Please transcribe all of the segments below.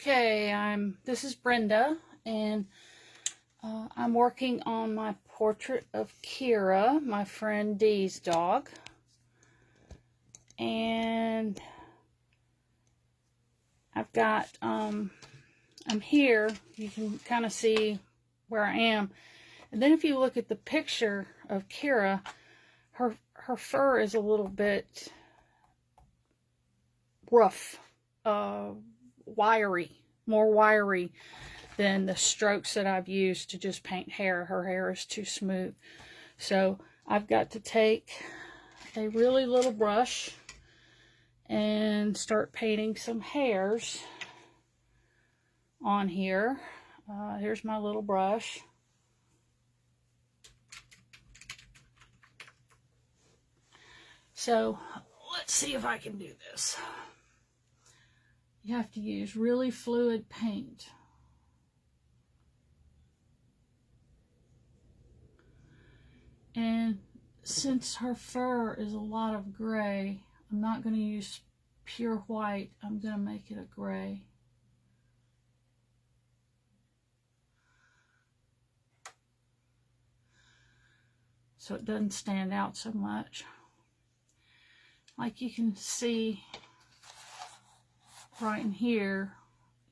Okay, this is Brenda, and I'm working on my portrait of Kira, my friend Dee's dog. And I've got, I'm here, you can kind of see where I am. And then if you look at the picture of Kira, her fur is a little bit rough, wiry, more wiry than the strokes that I've used to just paint hair. Her hair is too smooth. So I've got to take a really little brush and start painting some hairs on here. Here's my little brush. So let's see if I can do this. You have to use really fluid paint. And since her fur is a lot of gray, I'm not going to use pure white. I'm going to make it a gray. So it doesn't stand out so much. Like you can see right in here,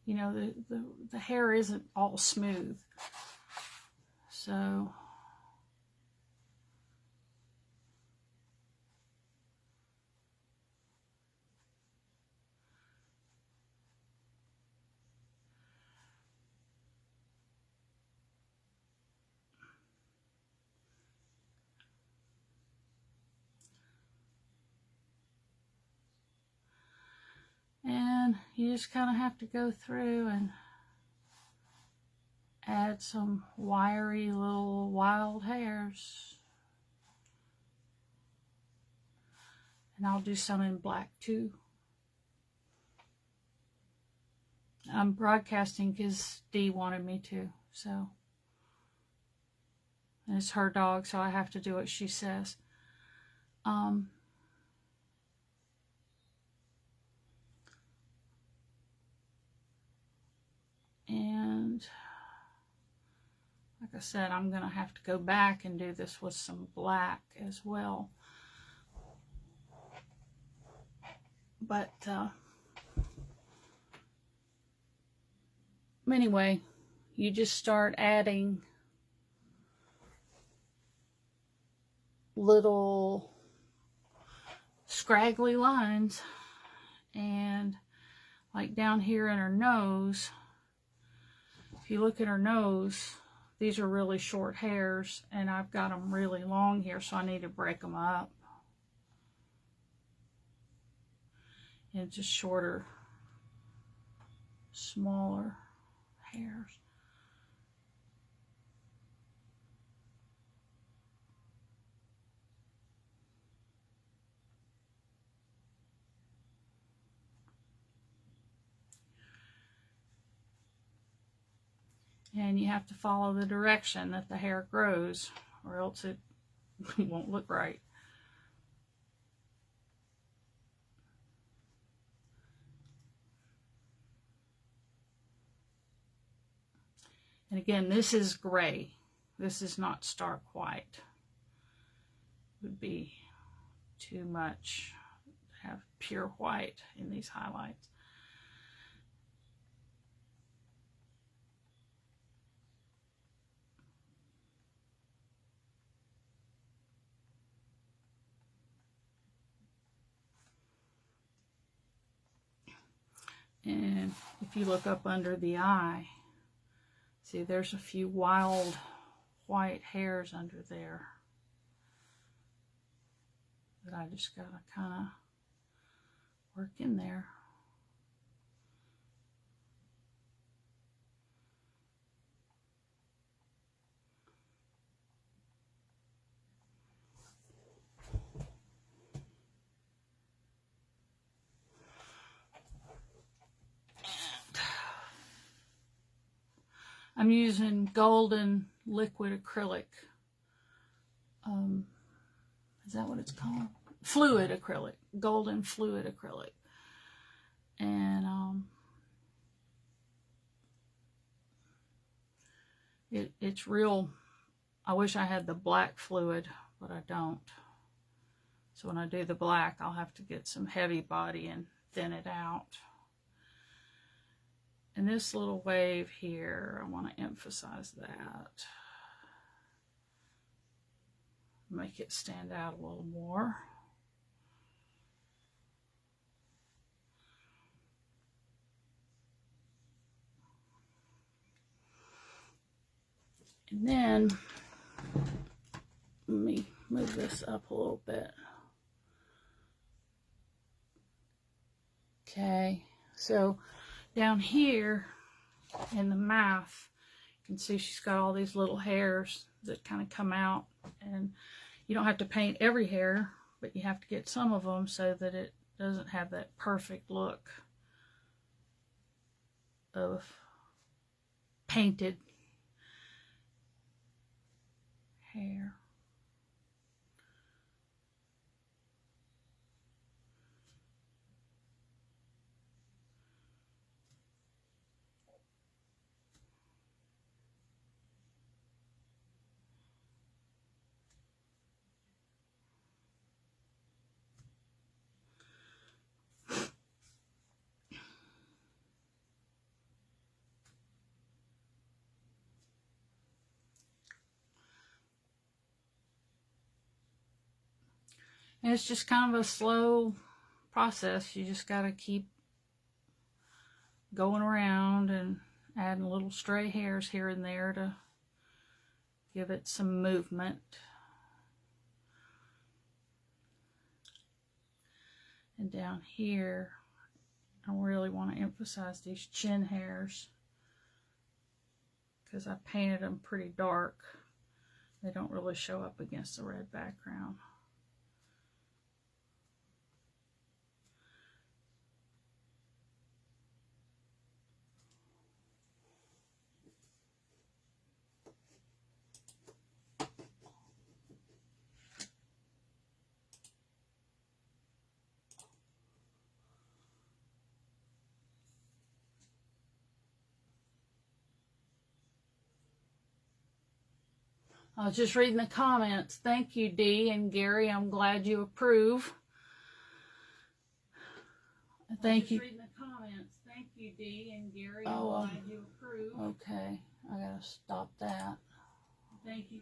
you know, the hair isn't all smooth. So and you just kind of have to go through and add some wiry little wild hairs. And I'll do some in black too. I'm broadcasting because Dee wanted me to, so. And it's her dog, so I have to do what she says. And like I said, I'm going to have to go back and do this with some black as well. But anyway, you just start adding little scraggly lines, and like down here in her nose, if you look at her nose, these are really short hairs, and I've got them really long here, so I need to break them up into just shorter, smaller hairs. And you have to follow the direction that the hair grows, or else it won't look right. And again, this is gray. This is not stark white. It would be too much to have pure white in these highlights. And if you look up under the eye, see there's a few wild white hairs under there that I just gotta kind of work in there. I'm using golden liquid acrylic. Is that what it's called? Fluid acrylic. Golden fluid acrylic. And It's real. I wish I had the black fluid, but I don't. So when I do the black, I'll have to get some heavy body and thin it out. And this little wave here, I want to emphasize that. Make it stand out a little more. And then, let me move this up a little bit. Okay, so down here in the mouth, you can see she's got all these little hairs that kind of come out, and you don't have to paint every hair, but you have to get some of them so that it doesn't have that perfect look of painted hair. And it's just kind of a slow process. You just got to keep going around and adding little stray hairs here and there to give it some movement. And down here, I really want to emphasize these chin hairs because I painted them pretty dark. They don't really show up against the red background. I was just reading the comments. Thank you, Dee and Gary. I'm glad you approve. Thank you. Reading the comments. Thank you, Dee and Gary. I'm glad you approve. Okay, I gotta stop that. Thank you.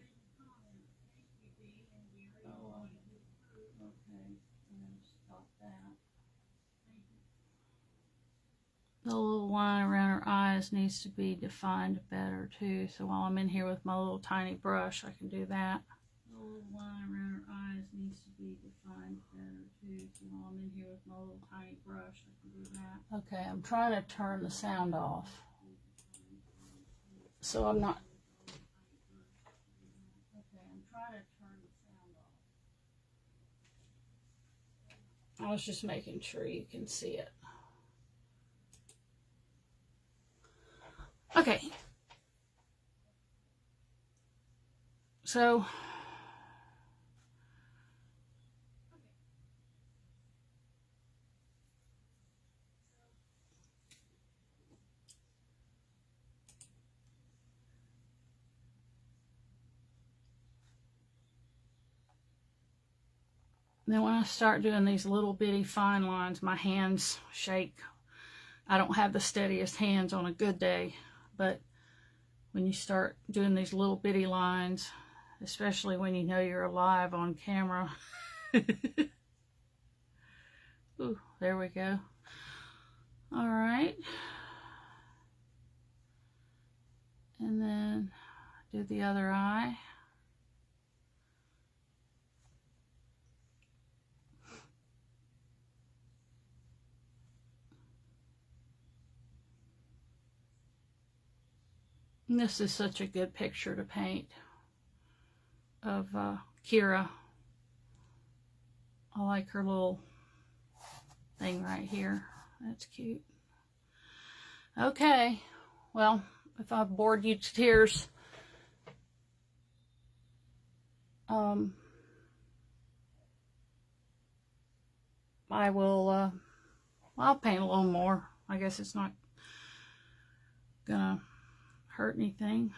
The little line around her eyes needs to be defined better too. So while I'm in here with my little tiny brush, I can do that. The little line around her eyes needs to be defined better too. So while I'm in here with my little tiny brush, I can do that. Okay, I'm trying to turn the sound off, so I'm not. Okay, I'm trying to turn the sound off. I was just making sure you can see it. Okay, so then when I start doing these little bitty fine lines, my hands shake. I don't have the steadiest hands on a good day, but when you start doing these little bitty lines, especially when you know you're live on camera. Ooh, there we go. All right. And then do the other eye. And this is such a good picture to paint of Kira. I like her little thing right here. That's cute. Okay, well, if I've bored you to tears, I will, I'll paint a little more. I guess it's not gonna hurt anything.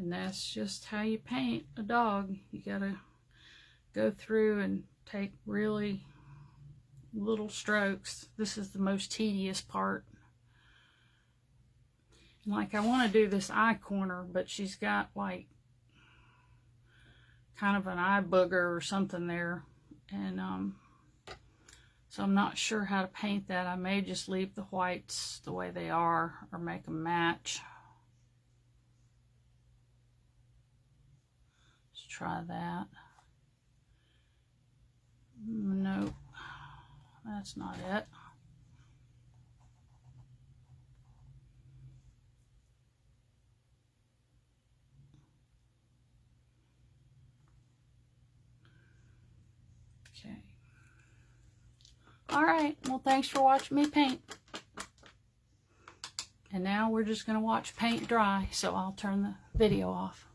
And that's just how you paint a dog. You gotta go through and take really little strokes. This is the most tedious part. And like, I want to do this eye corner, but she's got like kind of an eye booger or something there. And so I'm not sure how to paint that. I may just leave the whites the way they are or make them match. Let's try that. Nope, that's not it. Okay. All right, well, thanks for watching me paint. And now we're just going to watch paint dry, so I'll turn the video off.